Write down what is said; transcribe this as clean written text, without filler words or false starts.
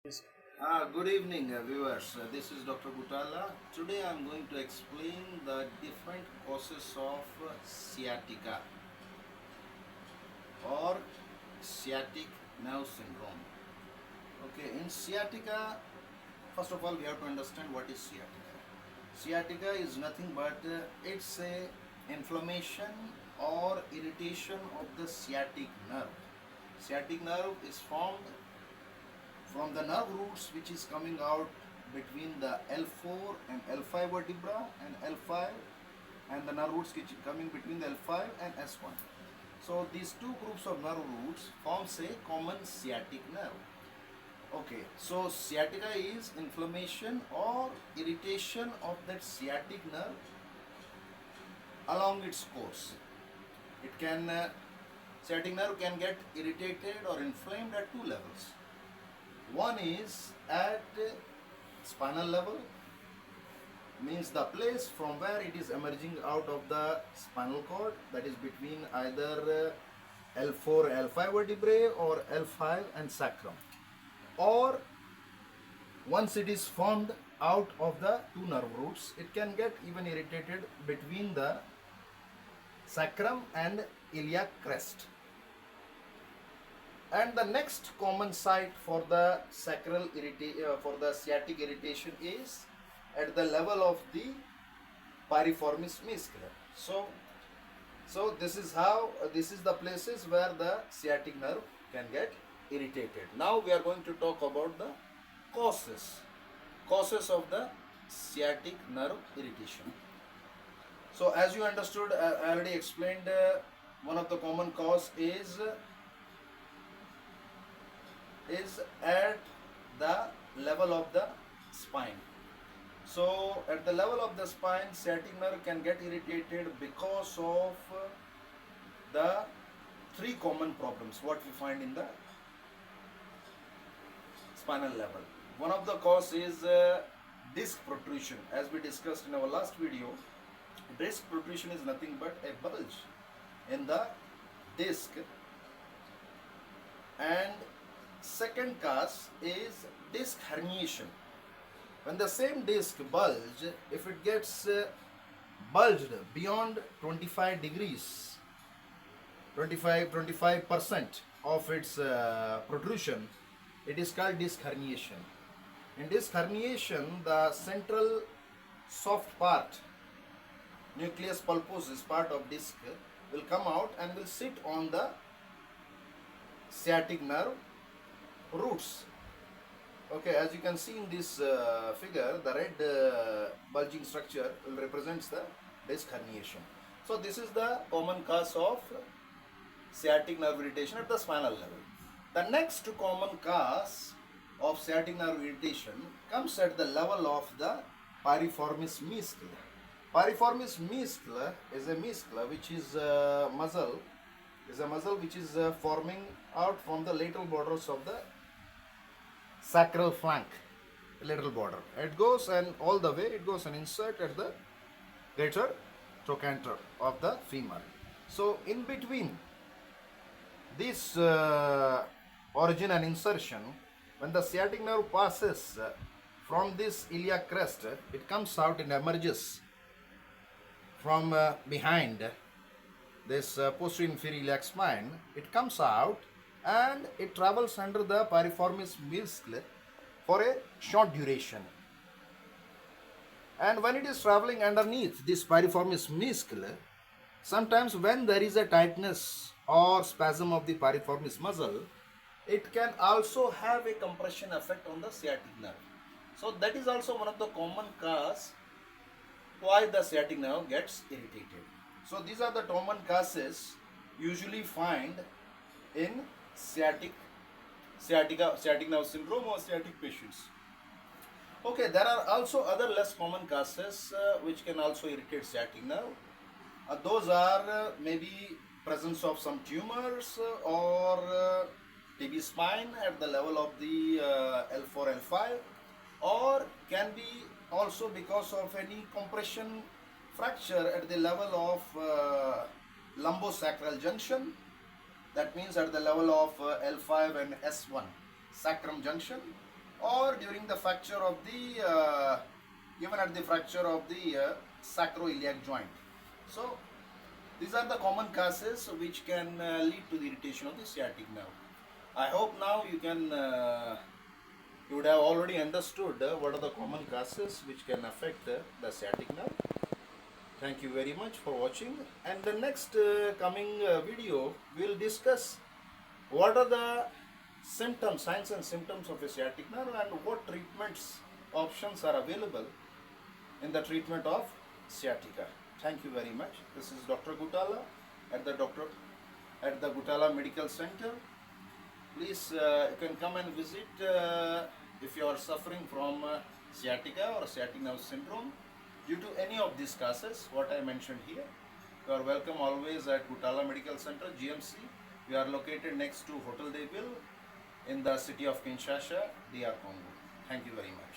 Yes. Good evening, viewers. This is Dr. Gutala. Today I am going to explain the different causes of sciatica or sciatic nerve syndrome. Okay, in sciatica, first of all, we have to understand what is sciatica. Sciatica is nothing but it's a inflammation or irritation of the sciatic nerve. Sciatic nerve is formed from the nerve roots which is coming out between the L4 and L5 vertebra and L5 and the nerve roots which coming between the L5 and S1. So these two groups of nerve roots forms a common sciatic nerve. Okay, so sciatica is inflammation or irritation of that sciatic nerve along its course. It can sciatic nerve can get irritated or inflamed at two levels. One is at spinal level, means the place from where it is emerging out of the spinal cord, that is between either L4 L5 vertebrae or L5 and sacrum, or once it is formed out of the two nerve roots, it can get even irritated between the sacrum and iliac crest. And the next common site for the for the sciatic irritation is at the level of the piriformis muscular. So this is how this is the places where the sciatic nerve can get irritated. Now we are going to talk about the causes of the sciatic nerve irritation. So as you understood, I already explained, one of the common cause is at the level of the spine. So at the level of the spine, sciatic nerve can get irritated because of the three common problems what we find in the spinal level. One of the cause is disc protrusion. As we discussed in our last video, disc protrusion is nothing but a bulge in the disc. And second cause is disc herniation. When the same disc bulge, if it gets bulged beyond 25 degrees, 25% of its protrusion, it is called disc herniation. In disc herniation, the central soft part, nucleus pulposus part of disc, will come out and will sit on the sciatic nerve roots. Okay, as you can see in this figure, the red bulging structure will represents the disc herniation. So this is the common cause of sciatic nerve irritation at the spinal level. The next common cause of sciatic nerve irritation comes at the level of the piriformis muscle. Piriformis muscle is a muscle which is a muscle which is forming out from the lateral borders of the sacral flank, lateral border. It goes and all the way it goes and insert at the greater trochanter of the femur. So in between this origin and insertion, when the sciatic nerve passes from this iliac crest, it comes out and emerges from behind this posterior inferior iliac spine. It comes out and it travels under the piriformis muscle for a short duration. And when it is traveling underneath this piriformis muscle, sometimes when there is a tightness or spasm of the piriformis muscle, it can also have a compression effect on the sciatic nerve. So that is also one of the common cause why the sciatic nerve gets irritated. So these are the common causes usually find in sciatic nerve syndrome or sciatic patients. Okay, there are also other less common causes which can also irritate sciatic nerve. Those are maybe presence of some tumors or TB spine at the level of the L4 L5, or can be also because of any compression fracture at the level of lumbosacral junction, that means at the level of L5 and S1 sacrum junction, or during the fracture of the even at the fracture of the sacroiliac joint. So these are the common causes which can lead to the irritation of the sciatic nerve. I hope now you would have already understood what are the common causes which can affect the sciatic nerve. Thank you very much for watching, and the next coming video we will discuss what are the symptoms, signs and symptoms of a sciatic nerve, and what treatments options are available in the treatment of sciatica. Thank you very much. This is Dr. Gutala at the Gutala Medical Center. Please, you can come and visit if you are suffering from sciatica or sciatic nerve syndrome due to any of these causes what I mentioned here. You are welcome always at Gutala Medical Center, GMC. We are located next to Hotel Deville in the city of Kinshasa, DR Congo. Thank you very much.